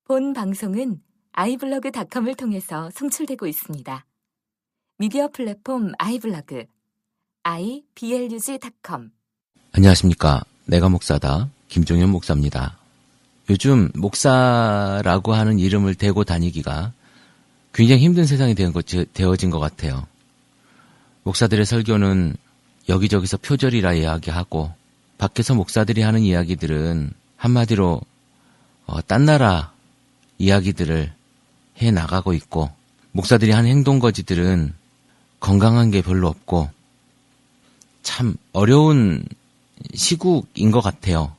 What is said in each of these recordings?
본 방송은 iblog.com을 통해서 송출되고 있습니다. 미디어 플랫폼 iblog, iblog.com. 안녕하십니까. 내가 목사다. 김종현 목사입니다. 요즘 목사라고 하는 이름을 대고 다니기가 굉장히 힘든 세상이 되어진 것 같아요. 목사들의 설교는 여기저기서 표절이라 이야기하고, 밖에서 목사들이 하는 이야기들은 한마디로 딴 나라 이야기들을 해 나가고 있고, 목사들이 하는 행동거지들은 건강한 게 별로 없고 참 어려운 시국인 것 같아요.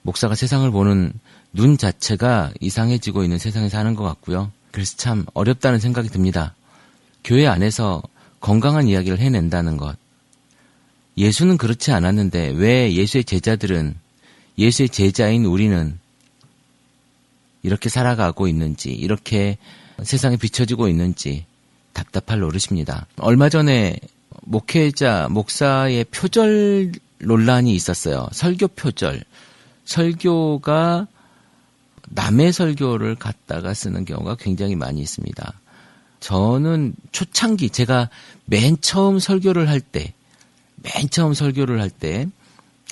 목사가 세상을 보는 눈 자체가 이상해지고 있는 세상에 사는 것 같고요. 그래서 참 어렵다는 생각이 듭니다. 교회 안에서 건강한 이야기를 해낸다는 것. 예수는 그렇지 않았는데 왜 예수의 제자들은, 예수의 제자인 우리는 이렇게 살아가고 있는지, 이렇게 세상에 비춰지고 있는지 답답할 노릇입니다. 얼마 전에 목사의 표절 논란이 있었어요. 설교 표절. 설교가 남의 설교를 갖다가 쓰는 경우가 굉장히 많이 있습니다. 저는 초창기, 제가 맨 처음 설교를 할 때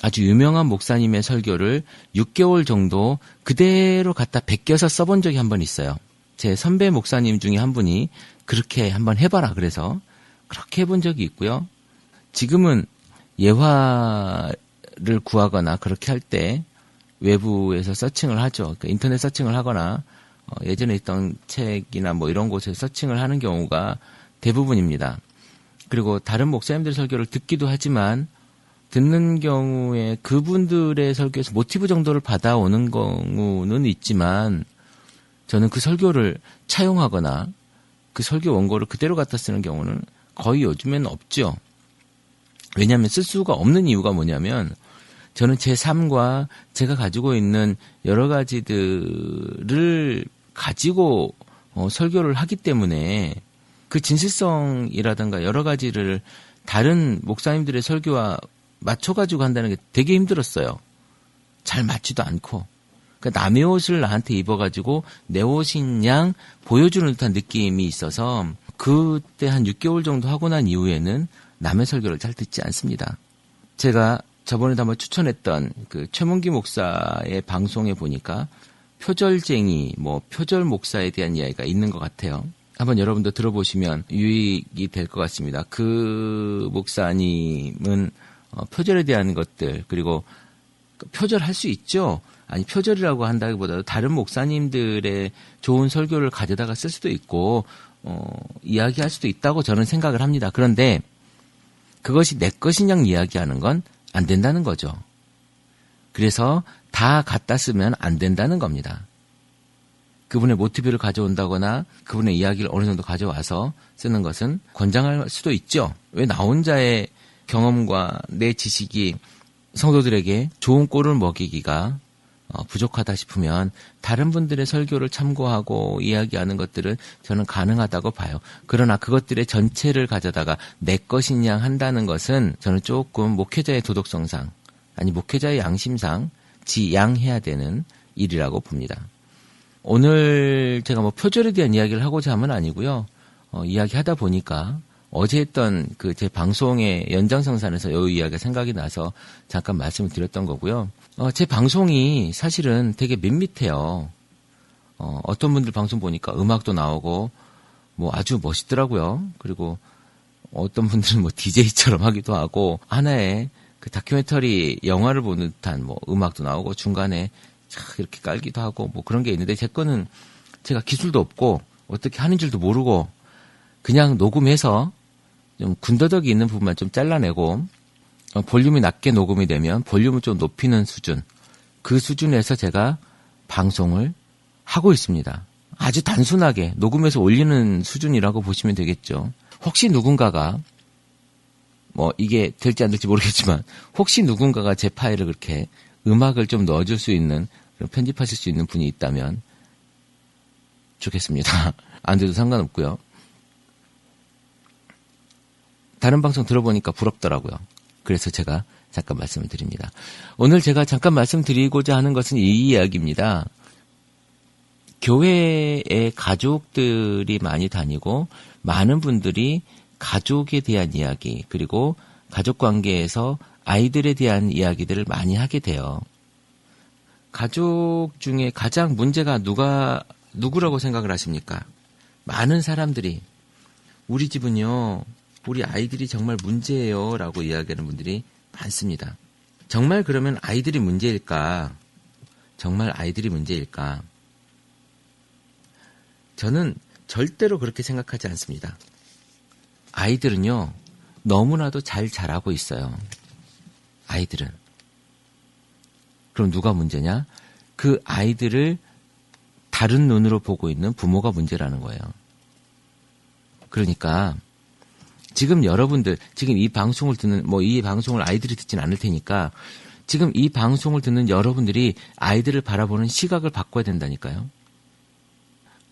아주 유명한 목사님의 설교를 6개월 정도 그대로 갖다 베껴서 써본 적이 한 번 있어요. 제 선배 목사님 중에 한 분이 그렇게 한번 해봐라 그래서 그렇게 해본 적이 있고요. 지금은 예화를 구하거나 그렇게 할 때 외부에서 서칭을 하죠. 그러니까 인터넷 서칭을 하거나 예전에 있던 책이나 뭐 이런 곳에서 서칭을 하는 경우가 대부분입니다. 그리고 다른 목사님들 설교를 듣기도 하지만, 듣는 경우에 그분들의 설교에서 모티브 정도를 받아오는 경우는 있지만, 저는 그 설교를 차용하거나 그 설교 원고를 그대로 갖다 쓰는 경우는 거의 요즘에는 없죠. 왜냐하면 쓸 수가 없는 이유가 뭐냐면, 저는 제 삶과 제가 가지고 있는 여러 가지들을 가지고 설교를 하기 때문에 그 진실성이라든가 여러 가지를 다른 목사님들의 설교와 맞춰가지고 한다는 게 되게 힘들었어요. 잘 맞지도 않고. 그러니까 남의 옷을 나한테 입어가지고 내 옷인 양 보여주는 듯한 느낌이 있어서 그때 한 6개월 정도 하고 난 이후에는 남의 설교를 잘 듣지 않습니다. 제가 저번에도 한번 추천했던 그 최문기 목사의 방송에 보니까 표절쟁이, 표절 목사에 대한 이야기가 있는 것 같아요. 한번 여러분도 들어보시면 유익이 될 것 같습니다. 그 목사님은 표절에 대한 것들, 그리고 표절할 수 있죠. 아니, 표절이라고 한다기보다도 다른 목사님들의 좋은 설교를 가져다가 쓸 수도 있고 이야기할 수도 있다고 저는 생각을 합니다. 그런데 그것이 내 것인 양 이야기하는 건 안 된다는 거죠. 그래서 다 갖다 쓰면 안 된다는 겁니다. 그분의 모티브를 가져온다거나 그분의 이야기를 어느 정도 가져와서 쓰는 것은 권장할 수도 있죠. 왜 나 혼자의 경험과 내 지식이 성도들에게 좋은 꼴을 먹이기가 부족하다 싶으면 다른 분들의 설교를 참고하고 이야기하는 것들은 저는 가능하다고 봐요. 그러나 그것들의 전체를 가져다가 내 것인 양 한다는 것은 저는 조금 목회자의 도덕성상, 아니 목회자의 양심상 지양해야 되는 일이라고 봅니다. 오늘 제가 표절에 대한 이야기를 하고자 함은 아니고요. 이야기하다 보니까 어제 했던 제 방송의 연장선상에서 이 이야기가 생각이 나서 잠깐 말씀을 드렸던 거고요. 제 방송이 사실은 되게 밋밋해요. 어떤 분들 방송 보니까 음악도 나오고 아주 멋있더라고요. 그리고 어떤 분들은 DJ처럼 하기도 하고 하나의 그 다큐멘터리 영화를 보는 듯한 음악도 나오고 중간에 이렇게 깔기도 하고 그런 게 있는데, 제 거는 제가 기술도 없고 어떻게 하는 줄도 모르고 그냥 녹음해서 좀 군더더기 있는 부분만 좀 잘라내고 볼륨이 낮게 녹음이 되면 볼륨을 좀 높이는 수준, 그 수준에서 제가 방송을 하고 있습니다. 아주 단순하게 녹음해서 올리는 수준이라고 보시면 되겠죠. 혹시 누군가가 이게 될지 안 될지 모르겠지만 혹시 누군가가 제 파일을 그렇게 음악을 좀 넣어줄 수 있는, 편집하실 수 있는 분이 있다면 좋겠습니다. 안 돼도 상관없고요. 다른 방송 들어보니까 부럽더라고요. 그래서 제가 잠깐 말씀을 드립니다. 오늘 제가 잠깐 말씀드리고자 하는 것은 이 이야기입니다. 교회에 가족들이 많이 다니고 많은 분들이 가족에 대한 이야기 그리고 가족 관계에서 아이들에 대한 이야기들을 많이 하게 돼요. 가족 중에 가장 문제가 누구라고 생각을 하십니까? 많은 사람들이 우리 집은요, 우리 아이들이 정말 문제예요 라고 이야기하는 분들이 많습니다. 정말 그러면 아이들이 문제일까? 정말 아이들이 문제일까? 저는 절대로 그렇게 생각하지 않습니다. 아이들은요, 너무나도 잘 자라고 있어요. 아이들은. 그럼 누가 문제냐? 그 아이들을 다른 눈으로 보고 있는 부모가 문제라는 거예요. 그러니까 지금 여러분들, 지금 이 방송을 듣는, 이 방송을 아이들이 듣진 않을 테니까 지금 이 방송을 듣는 여러분들이 아이들을 바라보는 시각을 바꿔야 된다니까요.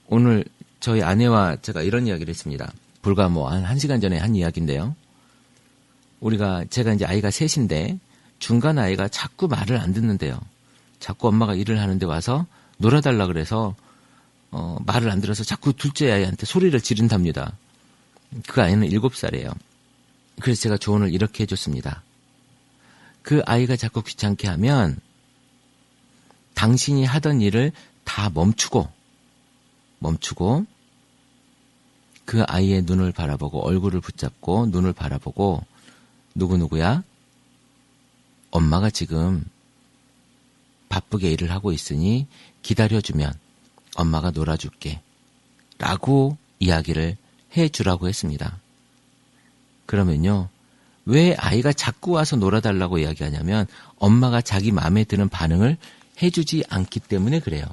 오늘 저희 아내와 제가 이런 이야기를 했습니다. 불과 한 1시간 전에 한 이야기인데요. 제가 이제 아이가 셋인데 중간 아이가 자꾸 말을 안 듣는데요. 자꾸 엄마가 일을 하는데 와서 놀아달라 그래서 말을 안 들어서 자꾸 둘째 아이한테 소리를 지른답니다. 그 아이는 7살이에요. 그래서 제가 조언을 이렇게 해줬습니다. 그 아이가 자꾸 귀찮게 하면 당신이 하던 일을 다 멈추고 그 아이의 눈을 바라보고 얼굴을 붙잡고 눈을 바라보고 누구누구야? 엄마가 지금 바쁘게 일을 하고 있으니 기다려주면 엄마가 놀아줄게 라고 이야기를 해주라고 했습니다. 그러면요, 왜 아이가 자꾸 와서 놀아달라고 이야기하냐면 엄마가 자기 마음에 드는 반응을 해주지 않기 때문에 그래요.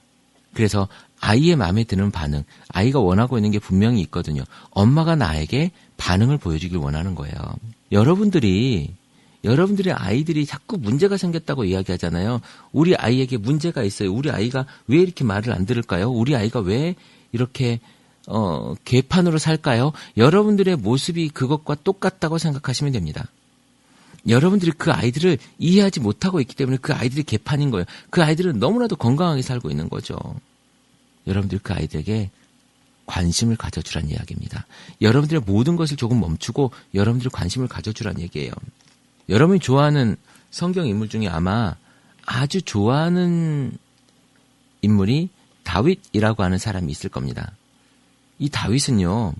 그래서 아이의 마음에 드는 반응, 아이가 원하고 있는 게 분명히 있거든요. 엄마가 나에게 반응을 보여주길 원하는 거예요. 여러분들이 아이들이 자꾸 문제가 생겼다고 이야기하잖아요. 우리 아이에게 문제가 있어요. 우리 아이가 왜 이렇게 말을 안 들을까요? 우리 아이가 왜 이렇게 개판으로 살까요? 여러분들의 모습이 그것과 똑같다고 생각하시면 됩니다. 여러분들이 그 아이들을 이해하지 못하고 있기 때문에 그 아이들이 개판인 거예요. 그 아이들은 너무나도 건강하게 살고 있는 거죠. 여러분들이 그 아이들에게 관심을 가져주란 이야기입니다. 여러분들의 모든 것을 조금 멈추고 여러분들이 관심을 가져주란 얘기예요. 여러분이 좋아하는 성경 인물 중에 아마 아주 좋아하는 인물이 다윗이라고 하는 사람이 있을 겁니다. 이 다윗은요,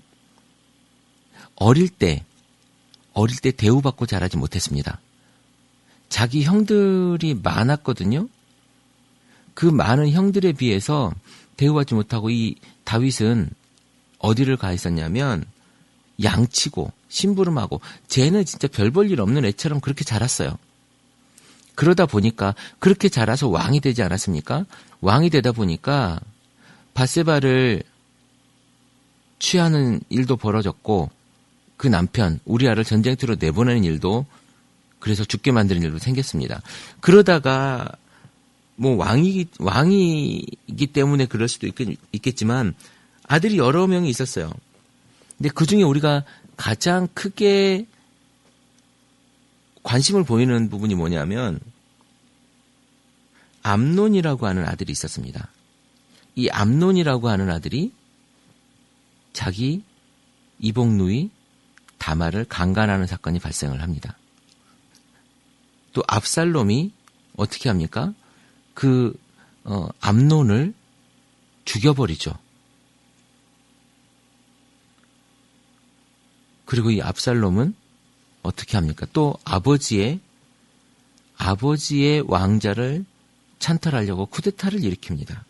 어릴 때 대우받고 자라지 못했습니다. 자기 형들이 많았거든요. 그 많은 형들에 비해서 대우받지 못하고 이 다윗은 어디를 가 있었냐면 양치고 심부름하고 쟤는 진짜 별 볼 일 없는 애처럼 그렇게 자랐어요. 그러다 보니까 그렇게 자라서 왕이 되지 않았습니까? 왕이 되다 보니까 밧세바를 취하는 일도 벌어졌고 그 남편 우리아를 전쟁터로 내보내는 일도 그래서 죽게 만드는 일도 생겼습니다. 그러다가 왕이기 때문에 그럴 수도 있겠지만 아들이 여러 명이 있었어요. 근데 그 중에 우리가 가장 크게 관심을 보이는 부분이 뭐냐면 암논이라고 하는 아들이 있었습니다. 이 암논이라고 하는 아들이 자기 이복누이 다말을 강간하는 사건이 발생을 합니다. 또 압살롬이 어떻게 합니까? 암논을 죽여버리죠. 그리고 이 압살롬은 어떻게 합니까? 또 아버지의 왕자를 찬탈하려고 쿠데타를 일으킵니다.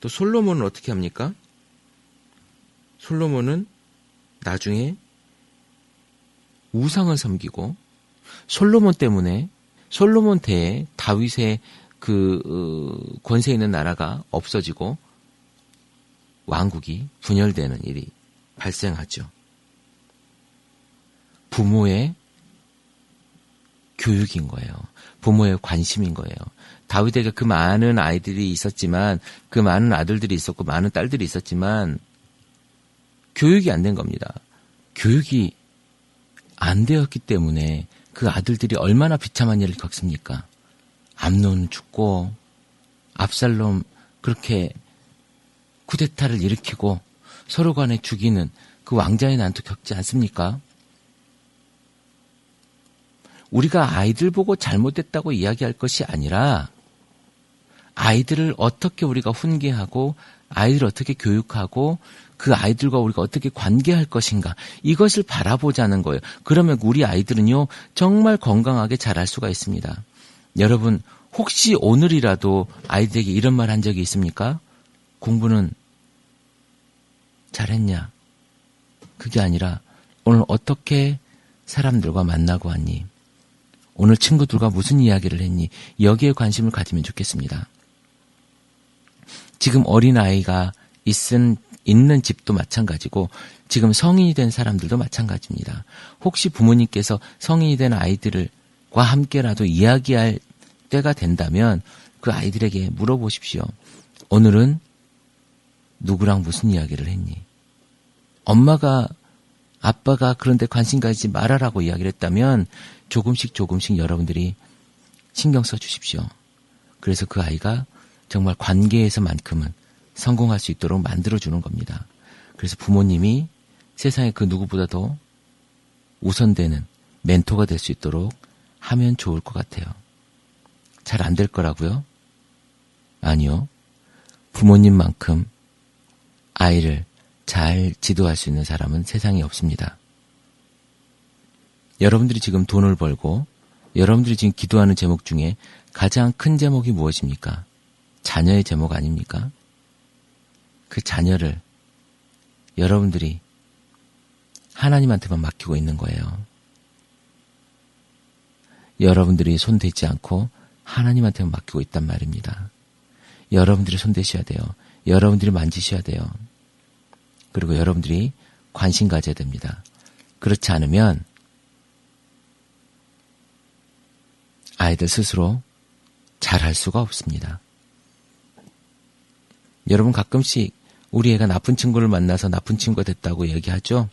또 솔로몬은 어떻게 합니까? 솔로몬은 나중에 우상을 섬기고 솔로몬 때에 다윗의 권세 있는 나라가 없어지고 왕국이 분열되는 일이 발생하죠. 부모의 교육인 거예요. 부모의 관심인 거예요. 다윗에게 그 많은 아이들이 있었지만, 그 많은 아들들이 있었고 많은 딸들이 있었지만 교육이 안 된 겁니다. 교육이 안 되었기 때문에 그 아들들이 얼마나 비참한 일을 겪습니까? 암논 죽고 압살롬 그렇게 쿠데타를 일으키고 서로 간에 죽이는 그 왕자의 난투 겪지 않습니까? 우리가 아이들 보고 잘못됐다고 이야기할 것이 아니라 아이들을 어떻게 우리가 훈계하고 아이들을 어떻게 교육하고 그 아이들과 우리가 어떻게 관계할 것인가 이것을 바라보자는 거예요. 그러면 우리 아이들은요 정말 건강하게 자랄 수가 있습니다. 여러분 혹시 오늘이라도 아이들에게 이런 말 한 적이 있습니까? 공부는 잘했냐? 그게 아니라 오늘 어떻게 사람들과 만나고 왔니? 오늘 친구들과 무슨 이야기를 했니? 여기에 관심을 가지면 좋겠습니다. 지금 어린아이가 있는 집도 마찬가지고 지금 성인이 된 사람들도 마찬가지입니다. 혹시 부모님께서 성인이 된 아이들과 함께라도 이야기할 때가 된다면 그 아이들에게 물어보십시오. 오늘은 누구랑 무슨 이야기를 했니? 엄마가 아빠가 그런데 관심 가지지 말아라고 이야기를 했다면 조금씩 여러분들이 신경 써 주십시오. 그래서 그 아이가 정말 관계에서만큼은 성공할 수 있도록 만들어주는 겁니다. 그래서 부모님이 세상에 그 누구보다도 우선되는 멘토가 될 수 있도록 하면 좋을 것 같아요. 잘 안 될 거라고요? 아니요. 부모님만큼 아이를 잘 지도할 수 있는 사람은 세상에 없습니다. 여러분들이 지금 돈을 벌고 여러분들이 지금 기도하는 제목 중에 가장 큰 제목이 무엇입니까? 자녀의 제목 아닙니까? 그 자녀를 여러분들이 하나님한테만 맡기고 있는 거예요. 여러분들이 손대지 않고 하나님한테만 맡기고 있단 말입니다. 여러분들이 손대셔야 돼요. 여러분들이 만지셔야 돼요. 그리고 여러분들이 관심 가져야 됩니다. 그렇지 않으면 아이들 스스로 잘할 수가 없습니다. 여러분 가끔씩 우리 애가 나쁜 친구를 만나서 나쁜 친구가 됐다고 얘기하죠?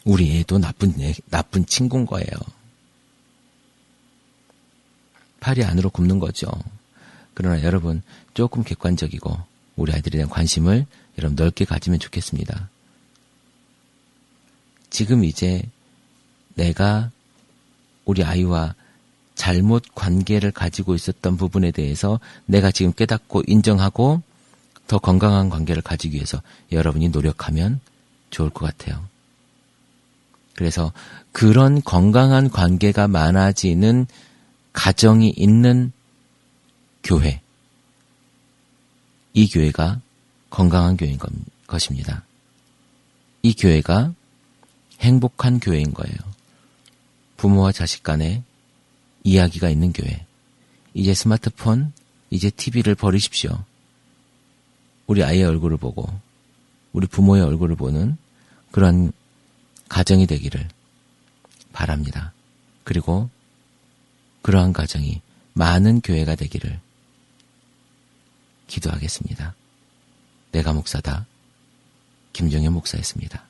우리 애도 나쁜 친구인 거예요. 팔이 안으로 굽는 거죠. 그러나 여러분 조금 객관적이고 우리 아이들에 대한 관심을 여러분 넓게 가지면 좋겠습니다. 지금 이제 내가 우리 아이와 잘못 관계를 가지고 있었던 부분에 대해서 내가 지금 깨닫고 인정하고 더 건강한 관계를 가지기 위해서 여러분이 노력하면 좋을 것 같아요. 그래서 그런 건강한 관계가 많아지는 가정이 있는 교회, 이 교회가 건강한 교회인 것입니다. 이 교회가 행복한 교회인 거예요. 부모와 자식 간에 이야기가 있는 교회. 이제 스마트폰, 이제 TV를 버리십시오. 우리 아이의 얼굴을 보고 우리 부모의 얼굴을 보는 그런 가정이 되기를 바랍니다. 그리고 그러한 가정이 많은 교회가 되기를 기도하겠습니다. 내가 목사다. 김종현 목사였습니다.